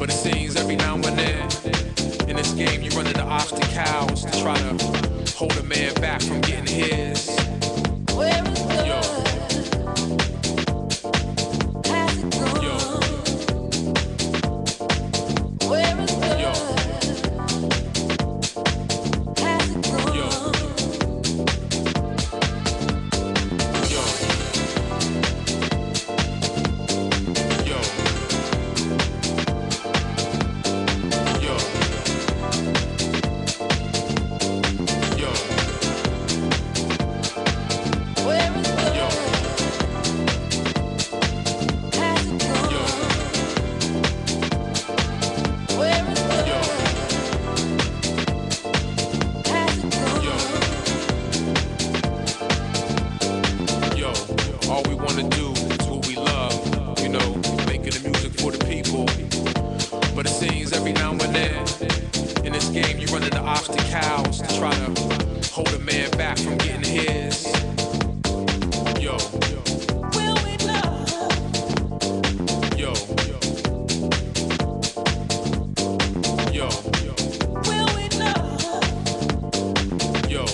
But it seems every now and then in this game you run into obstacles to try to hold a man back from getting his. Yo. Yo. Yo. All we wanna do is what we love, you know, making the music for the people. But it seems every now and then in this game you run into obstacles to try to hold a man back from getting his. Yo. Will we love? Yo. Yo. Will we love? Yo.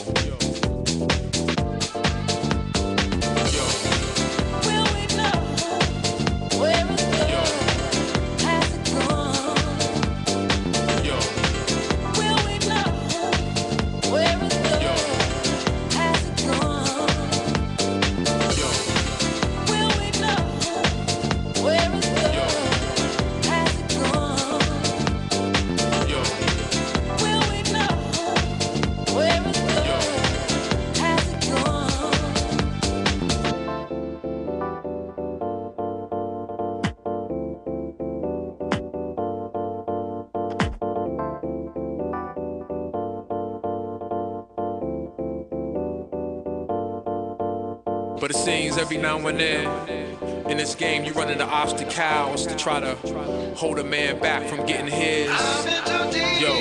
But it seems every now and then in this game you run into obstacles to try to hold a man back from getting his. Yo.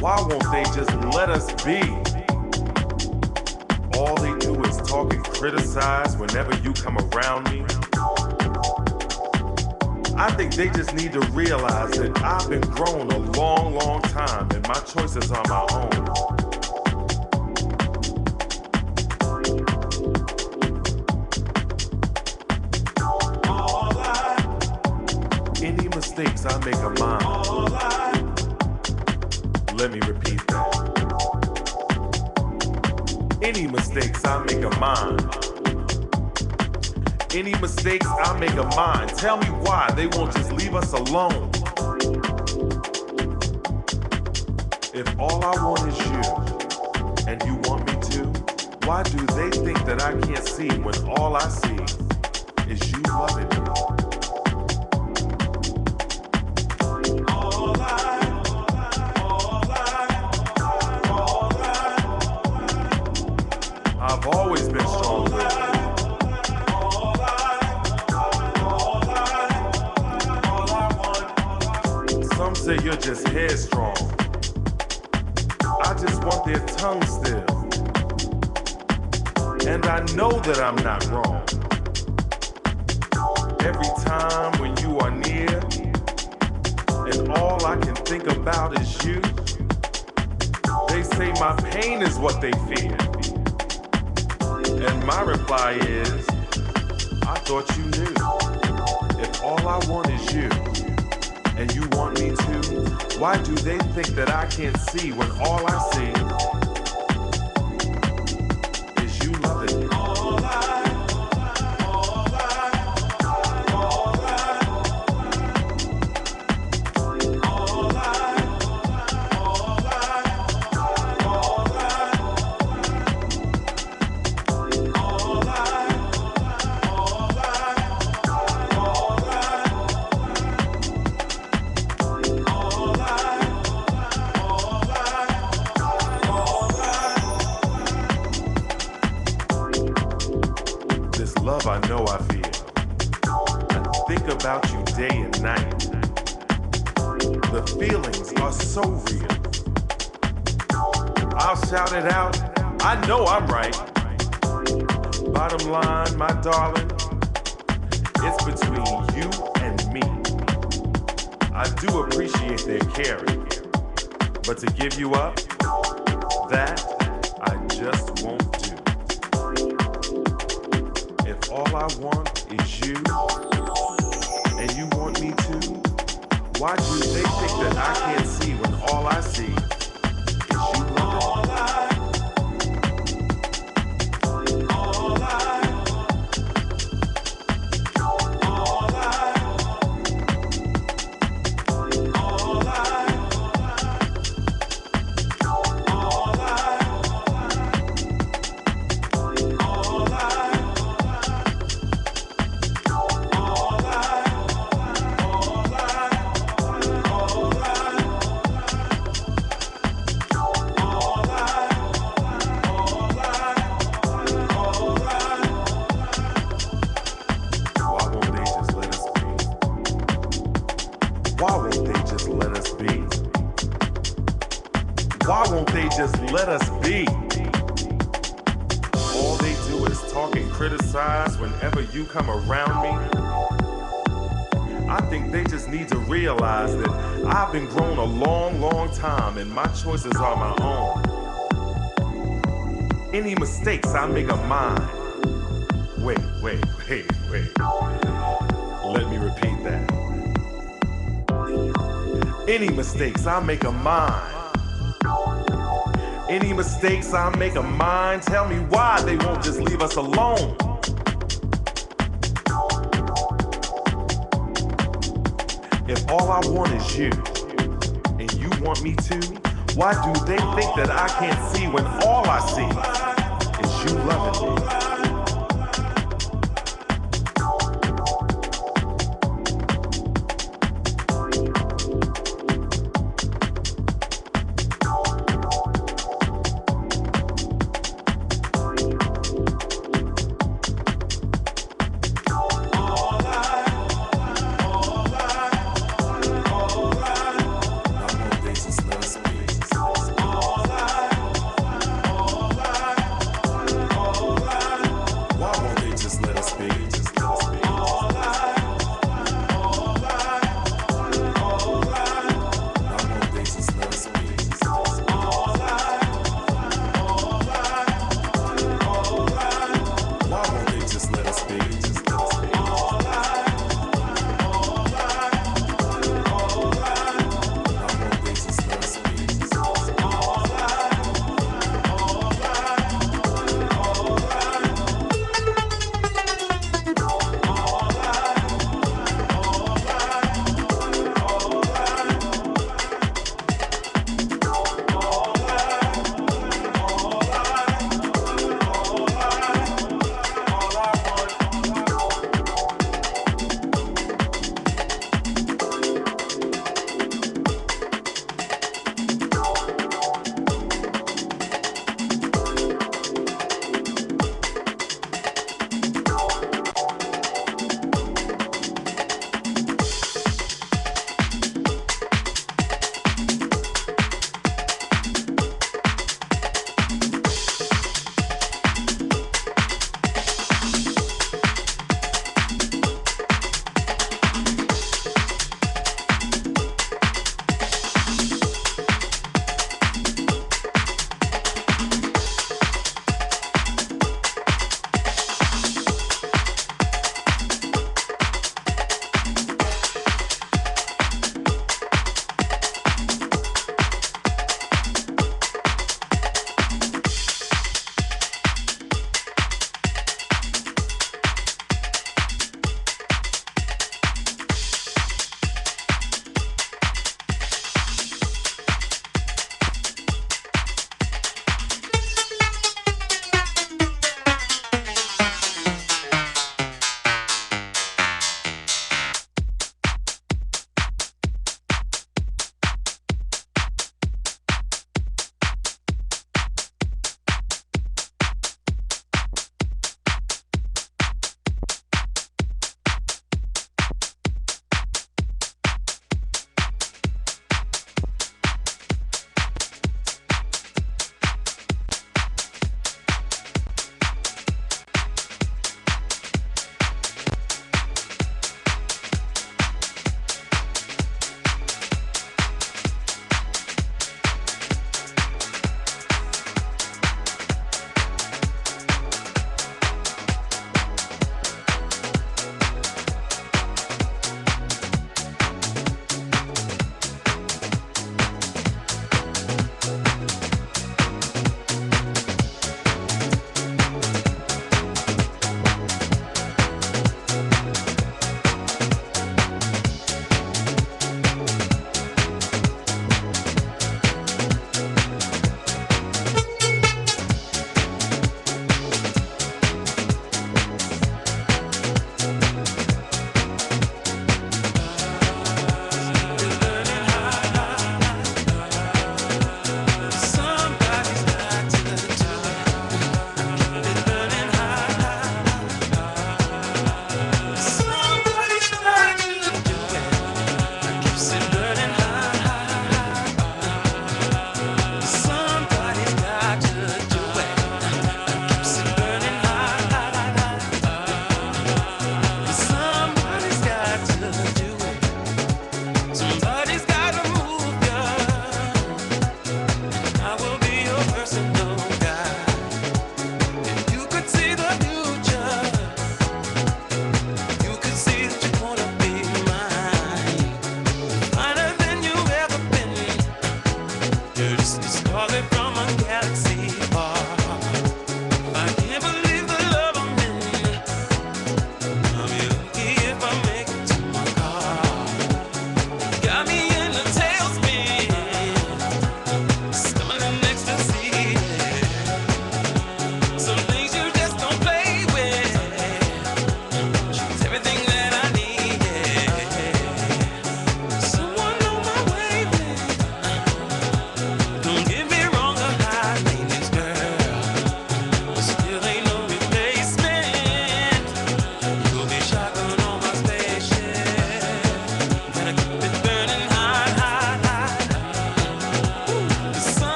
Why won't they just let us be? All they do is talk and criticize whenever you come around me. I think they just need to realize that I've been grown a long, long time and my choices are my own. Any mistakes I make are mine. Let me repeat that. Any mistakes I make are mine. Any mistakes I make are mine. Tell me why they won't just leave us alone. If all I want is you, and you want me to, why do they think that I can't see when all I see is you loving me? I've always been strong with you. Some say you're just headstrong. I just want their tongue still. And I know that I'm not wrong. Every time when you are near, and all I can think about is you, they say my pain is what they fear. And my reply is, I thought you knew. If all I want is you, and you want me to, why do they think that I can't see when all I see is you loving me? Love I know I feel. I think about you day and night. The feelings are so real. I'll shout it out, I know I'm right. Bottom line, my darling, it's between you and me. I do appreciate their caring, but to give you up, that I just won't do. If all I want is you, and you want me to, why do they think that I can't see when all I see is you loving me? Why won't they just let us be? Why won't they just let us be? All they do is talk and criticize whenever you come around me. I think they just need to realize that I've been grown a long, long time and my choices are my own. Any mistakes I make are mine. Wait. Let me repeat that. Any mistakes I make are mine. Any mistakes I make are mine. Tell me why they won't just leave us alone. If all I want is you, and you want me to, why do they think that I can't see when all I see is you loving me?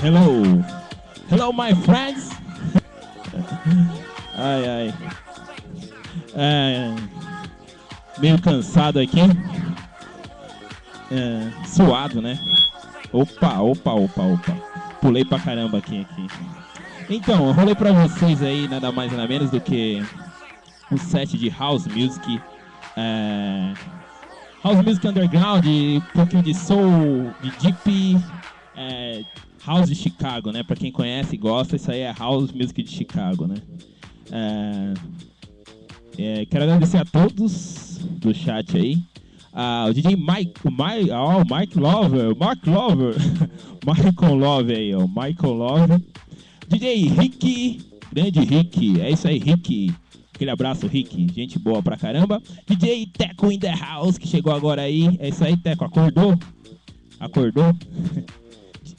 Hello. Hello, my friends. Ai, ai. É, meio cansado aqui. Suado, né? Opa. Pulei pra caramba aqui. Então, eu rolei pra vocês aí nada mais nada menos do que um set de House Music. House Music Underground, um pouquinho de Soul, de Deep, É, House de Chicago, né? Pra quem conhece e gosta, isso aí é House Music de Chicago, né? Quero agradecer a todos do chat aí. O DJ Mike Lover, Mark Lover, Michael Love aí, ó, Michael Love. DJ Rick, grande Rick, é isso aí, Rick. Aquele abraço, Rick, gente boa pra caramba. DJ Teco in the house, que chegou agora aí. É isso aí, Teco, acordou? Acordou?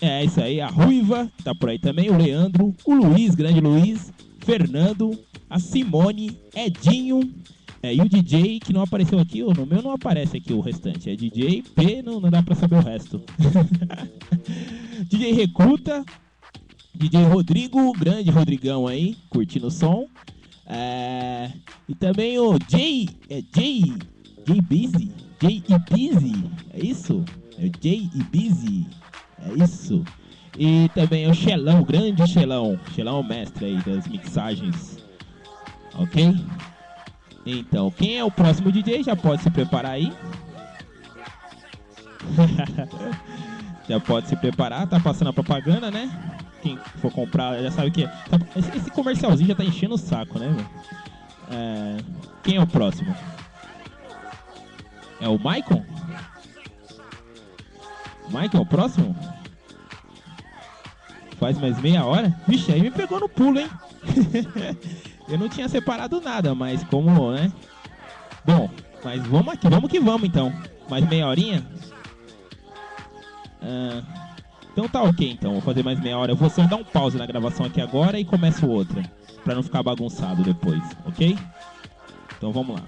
É isso aí, a Ruiva, que tá por aí também, o Leandro, o Luiz, grande Luiz, Fernando, a Simone, Edinho, e o DJ que não apareceu aqui, no meu não aparece aqui o restante, é DJ P, não dá pra saber o resto. DJ Recruta, DJ Rodrigo, grande Rodrigão aí, curtindo o som. E também o Jay Busy, Jay e Busy, é isso? É o Jay e Busy. É isso. E também o Xelão, o grande Xelão. Xelão é o mestre aí das mixagens. Ok? Então, quem é o próximo DJ já pode se preparar aí. Já pode se preparar, tá passando a propaganda, né? Quem for comprar já sabe que é. Esse comercialzinho já tá enchendo o saco, né, meu? Quem é o próximo? É o Michael? Michael é o próximo? Faz mais meia hora? Vixe, aí me pegou no pulo, hein? Eu não tinha separado nada, mas como, né? Bom, mas vamos que vamos então. Mais meia horinha? Então tá ok, então. Vou fazer mais meia hora. Eu vou só dar um pause na gravação aqui agora e começo outra. Pra não ficar bagunçado depois, ok? Então vamos lá.